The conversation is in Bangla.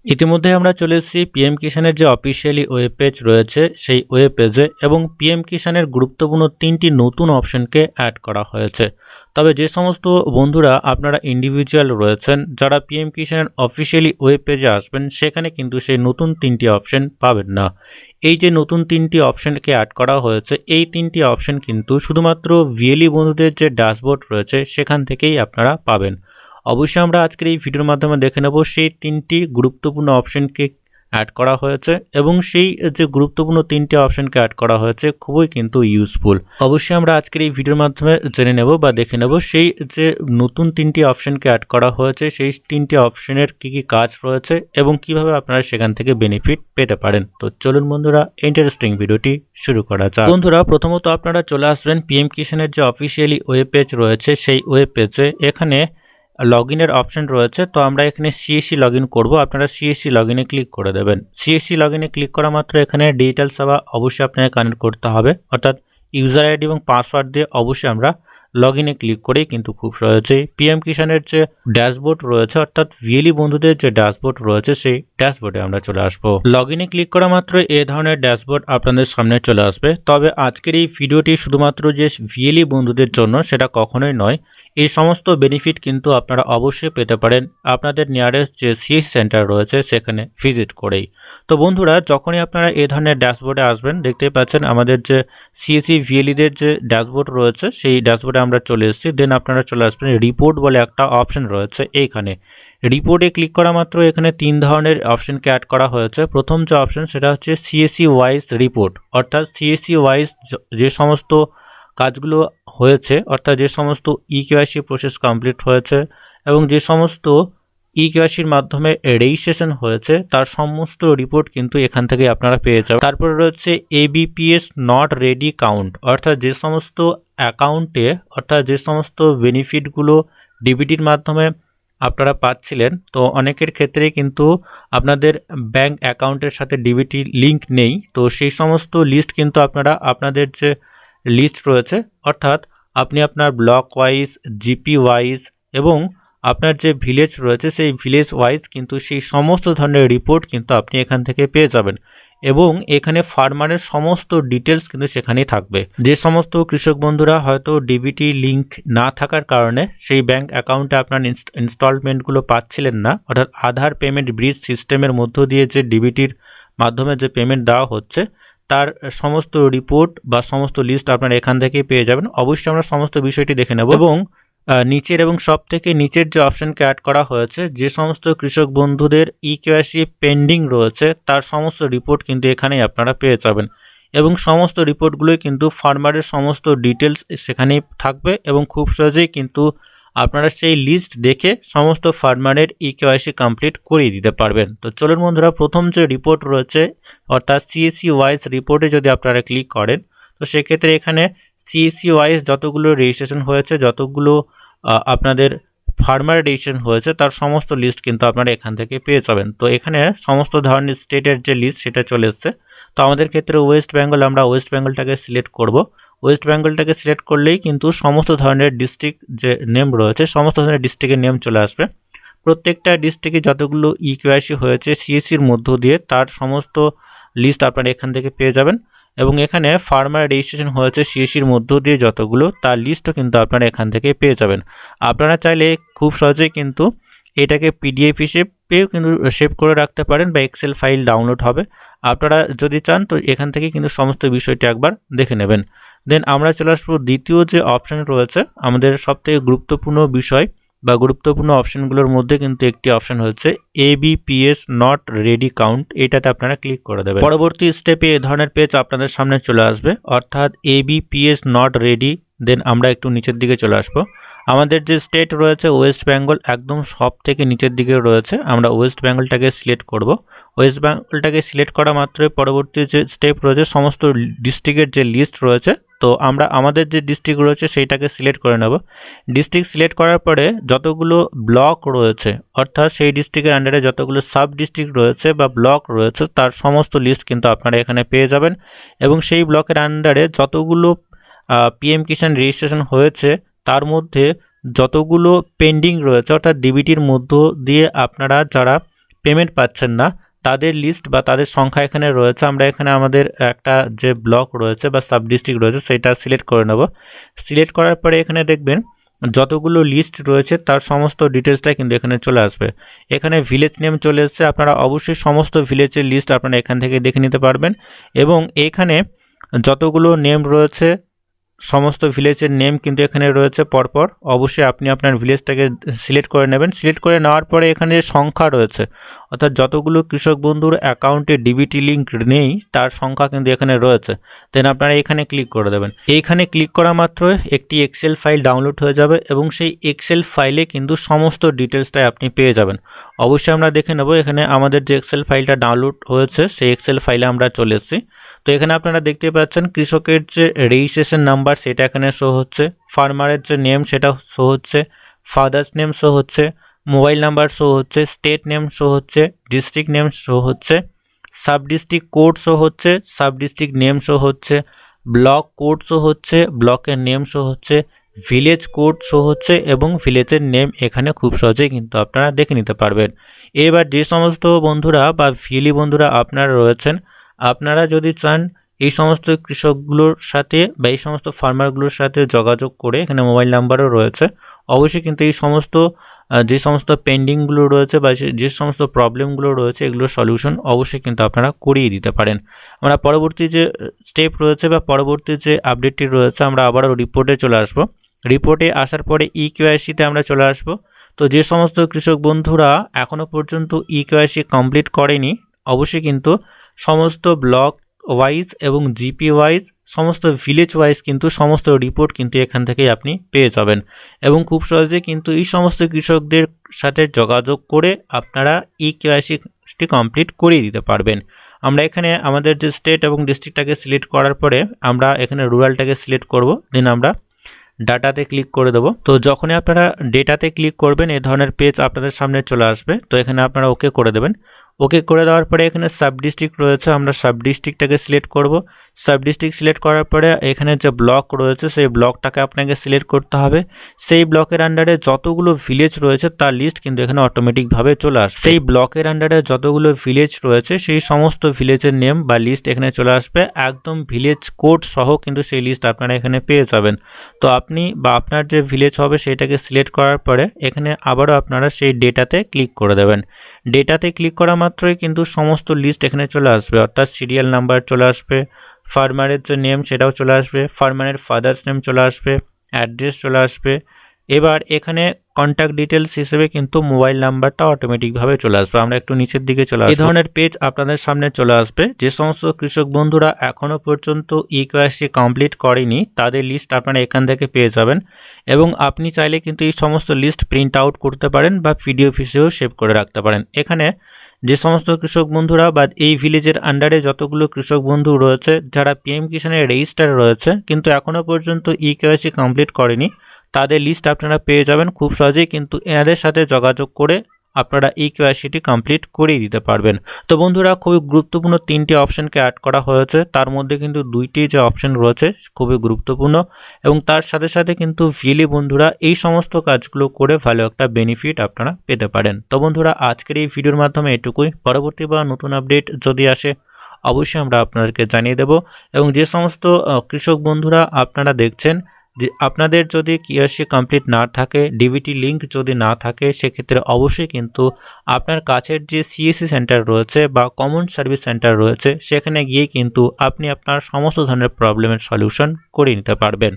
ইতিমধ্যে আমরা চলে এসেছি পিএম কিষানের যে অফিসিয়ালি ওয়েব পেজ রয়েছে সেই ওয়েব পেজে, এবং পিএম কিষানের গুরুত্বপূর্ণ 3টি নতুন অপশনকে অ্যাড করা হয়েছে। তবে যে সমস্ত বন্ধুরা আপনারা ইন্ডিভিজুয়াল রয়েছেন, যারা পিএম কিষানের অফিসিয়ালি ওয়েব পেজে আসবেন, সেখানে কিন্তু সেই নতুন 3টি অপশন পাবেন না। এই যে নতুন 3টি অপশনকে অ্যাড করা হয়েছে, এই 3টি অপশন কিন্তু শুধুমাত্র ভিএলই বন্ধুদের যে ড্যাশবোর্ড রয়েছে সেখান থেকেই আপনারা পাবেন। অবশ্যই আমরা আজকের এই ভিডিওর মাধ্যমে দেখে নেব সেই 3টি গুরুত্বপূর্ণ অপশনকে অ্যাড করা হয়েছে, এবং সেই যে গুরুত্বপূর্ণ 3টি অপশনকে অ্যাড করা হয়েছে খুবই কিন্তু ইউজফুল। অবশ্যই আমরা আজকের এই ভিডিওর মাধ্যমে জেনে নেব বা দেখে নেব সেই যে নতুন 3টি অপশনকে অ্যাড করা হয়েছে, সেই 3টি অপশনের কি কি কাজ রয়েছে এবং কিভাবে আপনারা সেখান থেকে বেনিফিট পেতে পারেন। তো চলুন বন্ধুরা, ইন্টারেস্টিং ভিডিওটি শুরু করা যাক। বন্ধুরা, প্রথমত আপনারা চলে আসবেন পিএম কিষানের যে অফিসিয়ালি ওয়েব পেজ রয়েছে সেই ওয়েব পেজে। এখানে লগইনের অপশন রয়েছে, তো আমরা এখানে সিএসসি লগইন করব। আপনারা সিএসসি লগইনে ক্লিক করে দেবেন। সিএসসি লগইনে ক্লিক করা মাত্র এখানে ডিজিটাল সেবা অবশ্যই আপনাকে কানেক্ট করতে হবে, অর্থাৎ ইউজার আইডি এবং পাসওয়ার্ড দিয়ে অবশ্যই আমরা লগইনে ক্লিক করেই কিন্তু খুব সহজেই পিএম কিষানের যে ড্যাশবোর্ড রয়েছে, অর্থাৎ ভিএলই বন্ধুদের যে ড্যাশবোর্ড রয়েছে সেই ড্যাশবোর্ডে আমরা চলে আসবো। লগইনে ক্লিক করা মাত্র এই ধরনের ড্যাশবোর্ড আপনাদের সামনে চলে আসবে। তবে আজকের এই ভিডিওটি শুধুমাত্র যে ভিএলই বন্ধুদের জন্য সেটা কখনোই নয়। এই সমস্ত বেনিফিট কিন্তু আপনারা অবশ্যই পেতে পারেন আপনাদের নিয়ারেস্ট যে সিএসসি সেন্টার রয়েছে সেখানে ভিজিট করেই। তো বন্ধুরা, যখনই আপনারা এই ধরনের ড্যাশবোর্ডে আসবেন, দেখতেই পাচ্ছেন আমাদের যে সিএসসি ভিএলইদের যে ড্যাশবোর্ড রয়েছে সেই ড্যাশবোর্ডে আমরা চলে এসেছি। দেন আপনারা চলে আসবেন রিপোর্ট বলে একটা অপশন রয়েছে। এইখানে রিপোর্টে ক্লিক করা মাত্র এখানে 3 ধরনের অপশনকে অ্যাড করা হয়েছে। প্রথম যে অপশন সেটা হচ্ছে সিএসসি ওয়াইজ রিপোর্ট, অর্থাৎ সিএসসি ওয়াইজ যে সমস্ত কাজগুলো হয়েছে, অর্থাৎ যে সমস্ত ইকেওয়াইসি প্রসেস কমপ্লিট হয়েছে এবং যে সমস্ত ইকেওয়াইসির মাধ্যমে রেজিস্ট্রেশন হয়েছে তার সমস্ত রিপোর্ট কিন্তু এখান থেকে আপনারা পেয়ে যাবেন। তারপরে রয়েছে এবিপিএস নট রেডি কাউন্ট, অর্থাৎ যে সমস্ত অ্যাকাউন্টে, অর্থাৎ যে সমস্ত বেনিফিটগুলো ডিবিটির মাধ্যমে আপনারা পাচ্ছিলেন, তো অনেকের ক্ষেত্রে কিন্তু আপনাদের ব্যাংক অ্যাকাউন্টের সাথে ডিবিটি লিঙ্ক নেই। তো সেই সমস্ত লিস্ট কিন্তু আপনারা আপনাদের যে লিস্ট রয়েছে, অর্থাৎ আপনি আপনার ব্লক ওয়াইজ, জিপি ওয়াইজ এবং আপনার যে ভিলেজ রয়েছে সেই ভিলেজ ওয়াইজ কিন্তু সেই সমস্ত ধরনের রিপোর্ট কিন্তু আপনি এখান থেকে পেয়ে যাবেন। এবং এখানে ফার্মারের সমস্ত ডিটেলস কিন্তু সেখানেই থাকবে। যে সমস্ত কৃষক বন্ধুরা হয়তো ডিবিটি লিঙ্ক না থাকার কারণে সেই ব্যাংক অ্যাকাউন্টে আপনার ইনস্টলমেন্টগুলো পাচ্ছিলেন না, অর্থাৎ আধার পেমেন্ট ব্রিজ সিস্টেমের মধ্য দিয়ে যে ডিবিটির মাধ্যমে যে পেমেন্ট দেওয়া হচ্ছে তার সমস্ত রিপোর্ট বা সমস্ত লিস্ট আপনারা এখান থেকেই পেয়ে যাবেন। অবশ্যই আমরা সমস্ত বিষয়টি দেখে নেব। এবং নিচের এবং সব থেকে নিচের যে অপশনকে অ্যাড করা হয়েছে, যে সমস্ত কৃষক বন্ধুদের ইকেওয়াইসি পেন্ডিং রয়েছে তার সমস্ত রিপোর্ট কিন্তু এখানেই আপনারা পেয়ে যাবেন, এবং সমস্ত রিপোর্টগুলোই কিন্তু ফার্মারের সমস্ত ডিটেলস সেখানেই থাকবে, এবং খুব সহজেই কিন্তু আপনারা সেই লিস্ট দেখে সমস্ত ফার্মারের ইকেওয়াইসি কমপ্লিট করিয়ে দিতে পারবেন। তো চলুন বন্ধুরা, প্রথম যে রিপোর্ট রয়েছে অর্থাৎ সিএসসি ওয়াইজ রিপোর্টে যদি আপনারা ক্লিক করেন, তো সেক্ষেত্রে এখানে সিএসসি ওয়াইজ যতগুলো রেজিস্ট্রেশন হয়েছে, যতগুলো আপনাদের ফার্মার রেজিস্ট্রেশন হয়েছে তার সমস্ত লিস্ট কিন্তু আপনারা এখান থেকে পেয়ে যাবেন। তো এখানে সমস্ত ধরনের স্টেটের যে লিস্ট সেটা চলে এসছে। তো আমাদের ক্ষেত্রে ওয়েস্ট বেঙ্গল, আমরা ওয়েস্ট বেঙ্গলটাকে সিলেক্ট করব। ওয়েস্ট বেঙ্গলটাকে সিলেক্ট করলেই কিন্তু সমস্ত ধরনের ডিস্ট্রিক্ট যে নেম রয়েছে সমস্ত ধরনের ডিস্ট্রিক্টের নেম চলে আসবে। প্রত্যেকটা ডিস্ট্রিক্টে যতগুলো ইকেওয়াইসি হয়েছে সিএসসির মধ্য দিয়ে তার সমস্ত লিস্ট আপনারা এখান থেকে পেয়ে যাবেন, এবং এখানে ফার্মার রেজিস্ট্রেশন হয়েছে সিএসসির মধ্য দিয়ে যতগুলো তার লিস্টও কিন্তু আপনারা এখান থেকে পেয়ে যাবেন। আপনারা চাইলে খুব সহজেই কিন্তু এটাকে পিডিএফ হিসেবেও কিন্তু সেভ করে রাখতে পারেন বা এক্সেল ফাইল ডাউনলোড হবে। আপনারা যদি চান তো এখান থেকে কিন্তু সমস্ত বিষয়টি একবার দেখে নেবেন। দেন আমরা চলে আসবো দ্বিতীয় যে অপশন রয়েছে, আমাদের সবথেকে গুরুত্বপূর্ণ বিষয় বা গুরুত্বপূর্ণ অপশনগুলোর মধ্যে কিন্তু একটি অপশন হচ্ছে এবিপিএস নট রেডি কাউন্ট। এটাতে আপনারা ক্লিক করে দেবেন। পরবর্তী স্টেপে এই ধরনের পেজ আপনাদের সামনে চলে আসবে, অর্থাৎ এবিপিএস নট রেডি। দেন আমরা একটু নিচের দিকে চলে আসবো। আমাদের যে স্টেট রয়েছে ওয়েস্ট বেঙ্গল একদম সব থেকে নিচের দিকে রয়েছে, আমরা ওয়েস্ট বেঙ্গলটাকে সিলেক্ট করব। ওয়েস্ট বেঙ্গলটাকে সিলেক্ট করা মাত্রই পরবর্তী যে স্টেপ রয়েছে সমস্ত ডিস্ট্রিক্টের যে লিস্ট রয়েছে, তো আমরা আমাদের যে ডিস্ট্রিক্ট রয়েছে সেইটাকে সিলেক্ট করে নেব। ডিস্ট্রিক্ট সিলেক্ট করার পরে যতগুলো ব্লক রয়েছে, অর্থাৎ সেই ডিস্ট্রিক্টের আন্ডারে যতগুলো সাব ডিস্ট্রিক্ট রয়েছে বা ব্লক রয়েছে তার সমস্ত লিস্ট কিন্তু আপনারা এখানে পেয়ে যাবেন, এবং সেই ব্লকের আন্ডারে যতগুলো পিএম কিষাণ রেজিস্ট্রেশন হয়েছে তার মধ্যে যতগুলো পেন্ডিং রয়েছে, অর্থাৎ ডিবিটির মধ্য দিয়ে আপনারা যারা পেমেন্ট পাচ্ছেন না তাদের লিস্ট বা তাদের সংখ্যা এখানে রয়েছে। আমরা এখানে আমাদের একটা যে ব্লক রয়েছে বা সাব ডিস্ট্রিক্ট রয়েছে সেটা সিলেক্ট করে নেব। সিলেক্ট করার পরে এখানে দেখবেন যতগুলো লিস্ট রয়েছে তার সমস্ত ডিটেলসটা কিন্তু এখানে চলে আসবে। এখানে ভিলেজ নেম চলে এসেছে, আপনারা অবশ্যই সমস্ত ভিলেজের লিস্ট আপনারা এখান থেকে দেখে নিতে পারবেন। এবং এখানে যতগুলো নেম রয়েছে সমস্ত ভিলেজের নেম কিন্তু এখানে রয়েছে পরপর। অবশ্যই আপনি আপনার ভিলেজটাকে সিলেক্ট করে নেবেন। সিলেক্ট করে নেওয়ার পরে এখানে যে সংখ্যা রয়েছে অর্থাৎ যতগুলো কৃষক বন্ধুর অ্যাকাউন্টে ডিবিটি লিঙ্ক নেই তার সংখ্যা কিন্তু এখানে রয়েছে। দেন আপনারা এখানে ক্লিক করে দেবেন। এইখানে ক্লিক করা মাত্র একটি এক্সেল ফাইল ডাউনলোড হয়ে যাবে এবং সেই এক্সেল ফাইলে কিন্তু সমস্ত ডিটেলসটাই আপনি পেয়ে যাবেন। অবশ্যই আমরা দেখে নেব এখানে আমাদের যে এক্সেল ফাইলটা ডাউনলোড হয়েছে সেই এক্সেল ফাইলে আমরা চলে এসেছি। তো এখানে আপনারা দেখতে পাচ্ছেন কৃষকের যে রেজিস্ট্রেশন নাম্বার সেটা এখানে শো হচ্ছে, ফার্মারের যে নেম সেটা শো হচ্ছে, ফাদার্স নেম শো হচ্ছে, মোবাইল নাম্বার শো হচ্ছে, স্টেট নেম শো হচ্ছে, ডিস্ট্রিক্ট নেম শো হচ্ছে, সাব ডিস্ট্রিক্ট কোড শো হচ্ছে, সাব ডিস্ট্রিক্ট নেম শো হচ্ছে, ব্লক কোড শো হচ্ছে, ব্লকের নেম শো হচ্ছে, ভিলেজ কোড শো হচ্ছে এবং ভিলেজের নেম এখানে খুব সহজেই কিন্তু আপনারা দেখে নিতে পারবেন। এবার যে সমস্ত বন্ধুরা বা ভিএলি বন্ধুরা আপনারা রয়েছেন, আপনারা যদি চান এই সমস্ত কৃষকগুলোর সাথে বা এই সমস্ত ফার্মারগুলোর সাথে যোগাযোগ করে, এখানে মোবাইল নাম্বারও রয়েছে, অবশ্যই কিন্তু এই সমস্ত যে সমস্ত পেন্ডিংগুলো রয়েছে বা যে সমস্ত প্রবলেমগুলো রয়েছে এগুলোর সলিউশন অবশ্যই কিন্তু আপনারা করিয়ে দিতে পারেন। আমরা পরবর্তী যে স্টেপ রয়েছে বা পরবর্তী যে আপডেটটি রয়েছে আমরা আবারও রিপোর্টে চলে আসব। রিপোর্টে আসার পরে ইকেওয়াইসিতে আমরা চলে আসব। তো যে সমস্ত কৃষক বন্ধুরা এখনও পর্যন্ত ইকেওয়াইসি কমপ্লিট করেনি অবশ্যই কিন্তু সমস্ত ব্লক ওয়াইজ এবং জিপি ওয়াইজ সমস্ত ভিলেজ ওয়াইজ কিন্তু সমস্ত রিপোর্ট কিন্তু এখান থেকেই আপনি পেয়ে যাবেন এবং খুব সহজে কিন্তু এই সমস্ত কৃষকদের সাথে যোগাযোগ করে আপনারা ইকেওয়াইসিটি কমপ্লিট করিয়ে দিতে পারবেন। আমরা এখানে আমাদের যে স্টেট এবং ডিস্ট্রিক্টটাকে সিলেক্ট করার পরে আমরা এখানে রুরালটাকে সিলেক্ট করব, দেন আমরা ডাটাতে ক্লিক করে দেবো। তো যখনই আপনারা ডেটাতে ক্লিক করবেন এই ধরনের পেজ আপনাদের সামনে চলে আসবে। তো এখানে আপনারা ওকে করে দেবেন। ওকে করে দেওয়ার পরে এখানে সাব ডিস্ট্রিক্ট রয়েছে, আমরা সাব ডিস্ট্রিক্টটাকে সিলেক্ট করব। সাব ডিস্ট্রিক্ট সিলেক্ট করার পরে এখানে যে ব্লক রয়েছে সেই ব্লকটাকে আপনাকে সিলেক্ট করতে হবে। সেই ব্লকের আন্ডারে যতগুলো ভিলেজ রয়েছে তার লিস্ট কিন্তু এখানে অটোমেটিকভাবে চলে আসবে। সেই ব্লকের আন্ডারে যতগুলো ভিলেজ রয়েছে সেই সমস্ত ভিলেজের নেম বা লিস্ট এখানে চলে আসবে, একদম ভিলেজ কোড সহ কিন্তু সেই লিস্ট আপনারা এখানে পেয়ে যাবেন। তো আপনি বা আপনার যে ভিলেজ হবে সেটাকে সিলেক্ট করার পরে এখানে আবারও আপনারা সেই ডেটাতে ক্লিক করে দেবেন। ডেটাতে ক্লিক করা মাত্রই কিন্তু সমস্ত লিস্ট এখানে চলে আসবে, অর্থাৎ সিরিয়াল নাম্বার চলে আসবে, ফার্মারের যে নেম সেটাও চলে আসবে, ফার্মারের ফাদার্স নেম চলে আসবে, অ্যাড্রেস চলে আসবে। এবার এখানে কন্ট্যাক্ট ডিটেলস হিসেবে কিন্তু মোবাইল নাম্বারটা অটোমেটিকভাবে চলে আসবে। আমরা একটু নিচের দিকে চলে আসবো। এই ধরনের পেজ আপনাদের সামনে চলে আসবে। যে সমস্ত কৃষক বন্ধুরা এখনও পর্যন্ত ইকেওয়াইসি কমপ্লিট করেনি তাদের লিস্ট আপনারা এখান থেকে পেয়ে যাবেন এবং আপনি চাইলে কিন্তু এই সমস্ত লিস্ট প্রিন্ট আউট করতে পারেন বা পিডিএফ হিসেবেও সেভ করে রাখতে পারেন। এখানে যে সমস্ত কৃষক বন্ধুরা বা এই ভিলেজের আন্ডারে যতগুলো কৃষক বন্ধু রয়েছে যারা পিএম কিষানের রেজিস্টার রয়েছে কিন্তু এখনও পর্যন্ত ইকেওয়াইসি কমপ্লিট করেনি তাদের লিস্ট আপনারা পেয়ে যাবেন খুব সহজেই, কিন্তু এনাদের সাথে যোগাযোগ করে আপনারা ইকেওয়াইসিটি কমপ্লিট করিয়ে দিতে পারবেন। তো বন্ধুরা খুবই গুরুত্বপূর্ণ 3টি অপশনকে অ্যাড করা হয়েছে, তার মধ্যে কিন্তু 2টি যে অপশন রয়েছে খুবই গুরুত্বপূর্ণ এবং তার সাথে সাথে কিন্তু ভিএলি বন্ধুরা এই সমস্ত কাজগুলো করে ভালো একটা বেনিফিট আপনারা পেতে পারেন। তো বন্ধুরা আজকের এই ভিডিওর মাধ্যমে এটুকুই। পরবর্তী বা নতুন আপডেট যদি আসে অবশ্যই আমরা আপনাদেরকে জানিয়ে দেব এবং যে সমস্ত কৃষক বন্ধুরা আপনারা দেখছেন যে আপনাদের যদি কেওয়াইসি কমপ্লিট না থাকে, ডিবিটি লিঙ্ক যদি না থাকে, সেক্ষেত্রে অবশ্যই কিন্তু আপনার কাছের যে সিএসসি সেন্টার রয়েছে বা কমন সার্ভিস সেন্টার রয়েছে সেখানে গিয়ে কিন্তু আপনি আপনার সমস্ত ধরনের প্রবলেমের সলিউশন করে নিতে পারবেন।